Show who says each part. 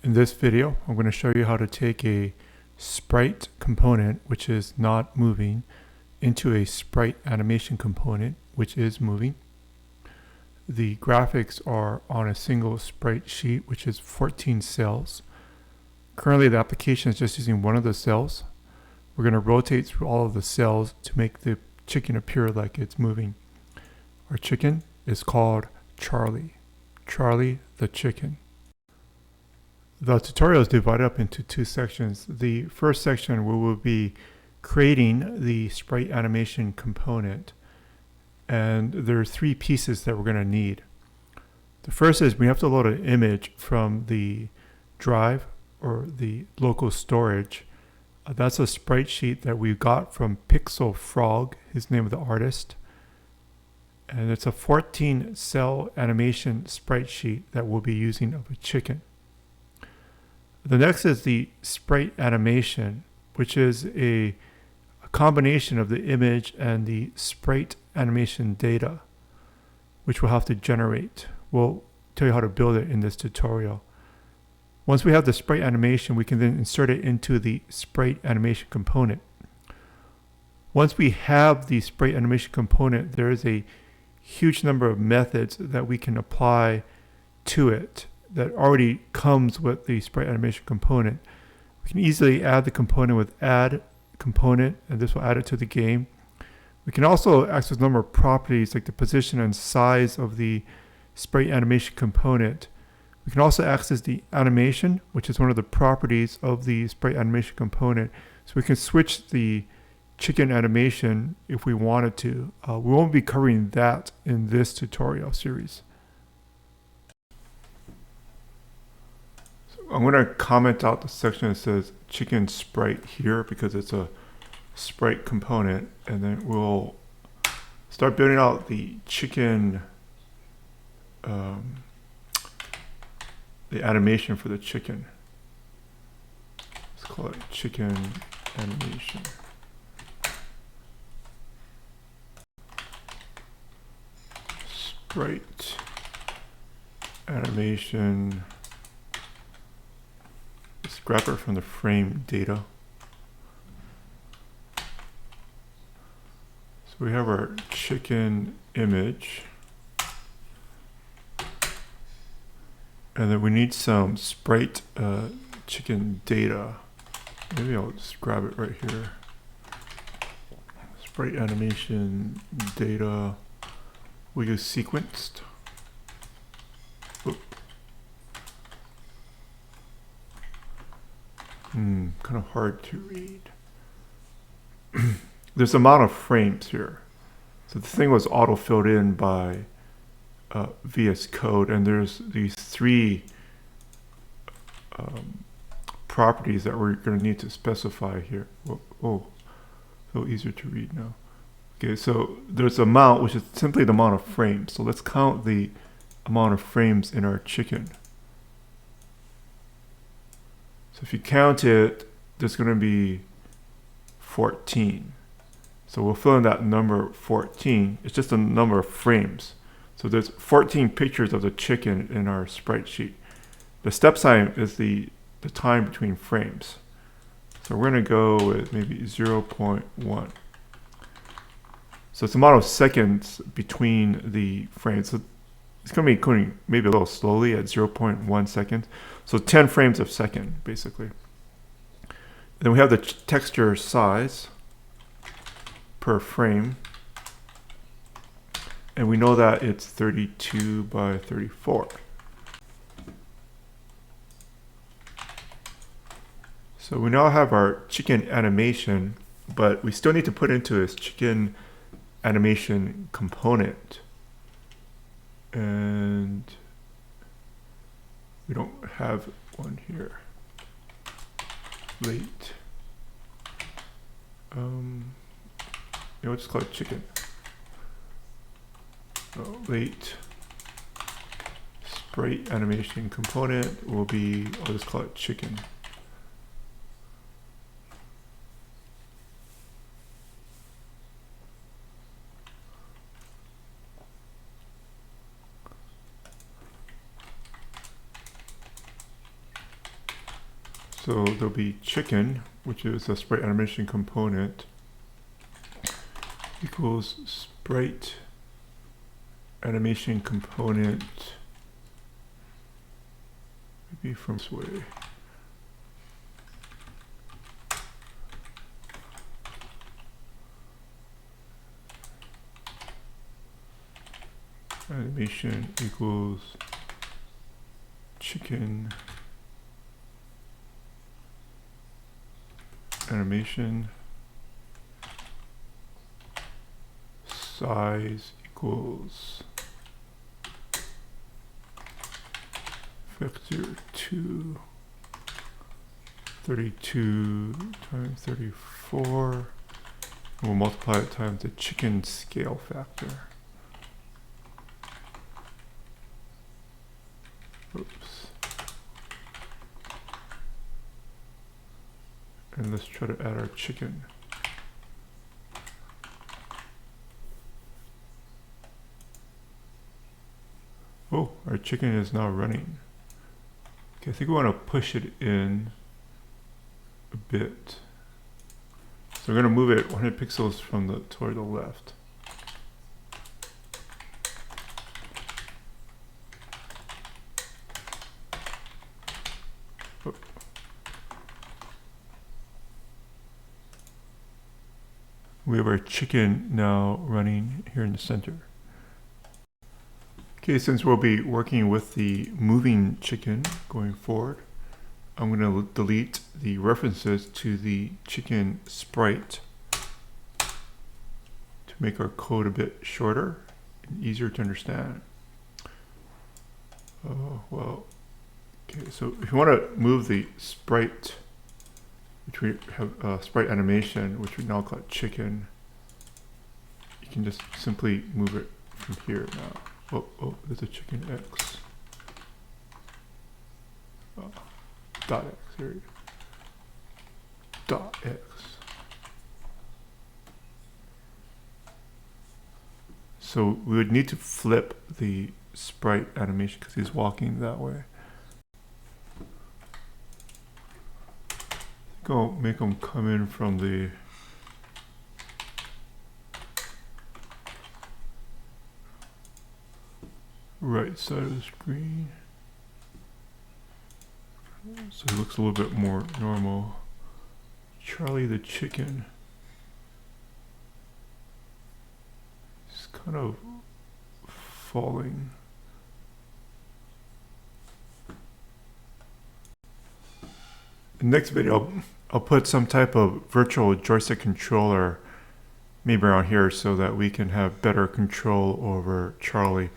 Speaker 1: In this video, I'm going to show you how to take a sprite component, which is not moving, into a sprite animation component, which is moving. The graphics are on a single sprite sheet, which is 14 cells. Currently, the application is just using one of the cells. We're going to rotate through all of the cells to make the chicken appear like it's moving. Our chicken is called Charlie. Charlie the chicken. The tutorial is divided up into two sections. The first section we will be creating the sprite animation component, and there are three pieces that we're going to need. The first is we have to load an image from the drive or the local storage. That's a sprite sheet that we got from Pixel Frog, his name of the artist. And it's a 14 cell animation sprite sheet that we'll be using of a chicken. The next is the sprite animation, which is a combination of the image and the sprite animation data, which we'll have to generate. We'll tell you how to build it in this tutorial. Once we have the sprite animation, we can then insert it into the sprite animation component. Once we have the sprite animation component, there is a huge number of methods that we can apply to it that already comes with the sprite animation component. We can easily add the component with add component, and this will add it to the game. We can also access a number of properties like the position and size of the sprite animation component. We can also access the animation, which is one of the properties of the sprite animation component. So we can switch the chicken animation if we wanted to. We won't be covering that in this tutorial series. So I'm going to comment out the section that says chicken sprite here because it's a sprite component, and then we'll start building out the chicken the animation for the chicken. Let's call it chicken animation. Sprite animation. Let's grab it from the frame data. So we have our chicken image. And then we need some sprite chicken data. Maybe I'll just grab it right here. Sprite animation data. We use sequenced. Kind of hard to read. There's an amount of frames here. So the thing was auto-filled in by VS Code, and there's these three properties that we're going to need to specify here. Oh, so easier to read now. Okay, so there's amount, which is simply the amount of frames. So let's count the amount of frames in our chicken. So if you count it, there's going to be 14. So we'll fill in that number 14. It's just a number of frames. So there's 14 pictures of the chicken in our sprite sheet. The step sign is the time between frames. So we're going to go with maybe 0.1. So it's the amount of seconds between the frames. So it's going to be going maybe a little slowly at 0.1 seconds. So 10 frames a second, basically. And then we have the texture size per frame. And we know that it's 32 by 34. So we now have our chicken animation, but we still need to put into this chicken animation component. And we don't have one here. Late. We'll just call it chicken. Late sprite animation component will be, I'll just call it chicken. So there'll be chicken, which is a sprite animation component, equals sprite animation component, maybe from this way. Animation equals chicken animation size equals vector 2 32 times 34. We'll multiply it times the chicken scale factor. Oops. And let's try to add our chicken. Oh, our chicken is now running. Okay, I think we want to push it in a bit. So we're going to move it 100 pixels from toward the left. Oh. We have our chicken now running here in the center. Okay, since we'll be working with the moving chicken going forward, I'm going to delete the references to the chicken sprite to make our code a bit shorter and easier to understand. Oh, well, okay, so if you want to move the sprite, which we have sprite animation, which we now call chicken, you can just simply move it from here now. Oh, there's a chicken X. Oh, dot X, here we go. Dot X. So we would need to flip the sprite animation because he's walking that way. I think I'll make him come in from the right side of the screen, so he looks a little bit more normal. Charlie the chicken is kind of falling. In the next video, I'll put some type of virtual joystick controller maybe around here so that we can have better control over Charlie.